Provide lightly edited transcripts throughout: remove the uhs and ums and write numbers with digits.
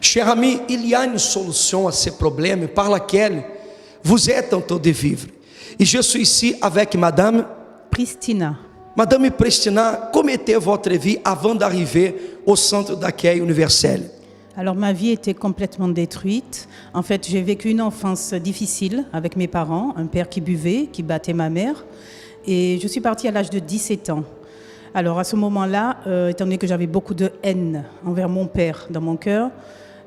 Cher ami, il y a une solution à ce problème par laquelle vous êtes en train de vivre. Et je suis ici avec Madame Pristina. Madame Pristina, comment était votre vie avant d'arriver au centre d'accueil universel? Alors ma vie était complètement détruite. En fait, j'ai vécu une enfance difficile avec mes parents, un père qui buvait, qui battait ma mère. Et je suis partie à l'âge de 17 ans. Alors à ce moment-là, étant donné que j'avais beaucoup de haine envers mon père dans mon cœur,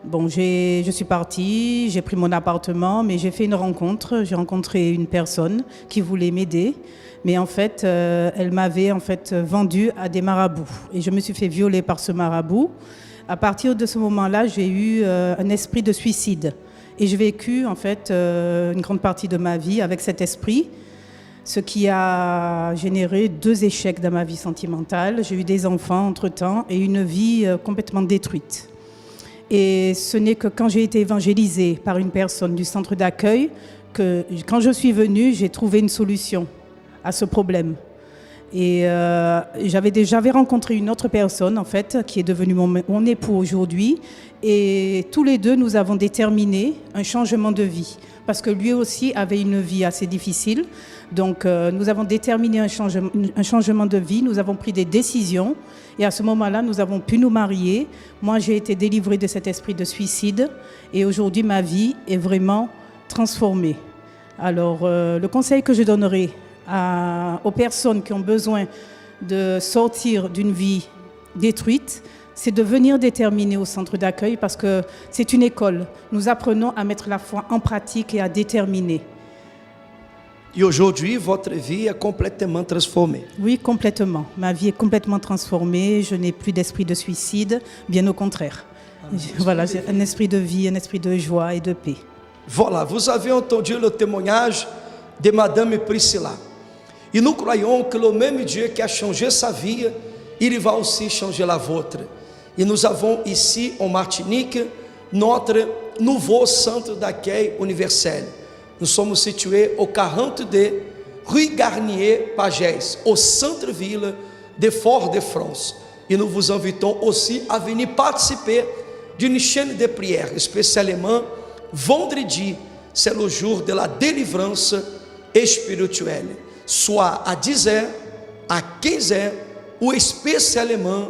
bon, je suis partie, j'ai pris mon appartement, mais j'ai fait une rencontre. J'ai rencontré une personne qui voulait m'aider, mais en fait, elle m'avait vendu à des marabouts. Et je me suis fait violer par ce marabout. À partir de ce moment-là, j'ai eu un esprit de suicide. Et j'ai vécu en fait une grande partie de ma vie avec cet esprit, ce qui a généré 2 échecs dans ma vie sentimentale. J'ai eu des enfants entre-temps et une vie complètement détruite. Et ce n'est que quand j'ai été évangélisée par une personne du centre d'accueil que, quand je suis venue, j'ai trouvé une solution à ce problème. Et j'avais rencontré une autre personne, en fait, qui est devenue mon époux aujourd'hui. Et tous les deux, nous avons déterminé un changement de vie. Parce que lui aussi avait une vie assez difficile. Donc, nous avons déterminé un changement de vie. Nous avons pris des décisions. Et à ce moment-là, nous avons pu nous marier. Moi, j'ai été délivrée de cet esprit de suicide. Et aujourd'hui, ma vie est vraiment transformée. Alors, le conseil que je donnerai aux personnes qui ont besoin de sortir d'une vie détruite, c'est de venir déterminer au centre d'accueil parce que c'est une école. Nous apprenons à mettre la foi en pratique et à déterminer. Et aujourd'hui, votre vie est complètement transformée. Oui, complètement. Ma vie est complètement transformée. Je n'ai plus d'esprit de suicide, bien au contraire. Voilà, j'ai un esprit de vie, un esprit de joie et de paix. Voilà, vous avez entendu le témoignage de Madame Priscilla. Et nous croyons que le même Dieu qui a changé sa vie, il va aussi changer la vôtre. Et nous avons ici en Martinique notre nouveau centre d'accueil universel. Nous sommes situés au 42 rue Garnier Pagès, au centre-ville de Fort-de-France. Et nous vous invitons aussi à venir participer d'une chaîne de prières, spécialement vendredi, c'est le jour de la délivrance spirituelle, soit à 10h, à 15h ou spécialement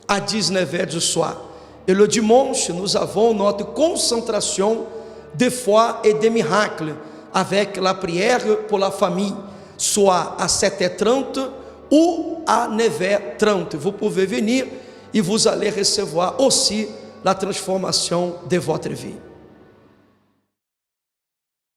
à 19h du soir. Et le dimanche, nous avons notre concentration de foi et de miracles avec la prière pour la famille, soit à 7h30 ou à 9h30. Vous pouvez venir et vous allez recevoir aussi la transformation de votre vie.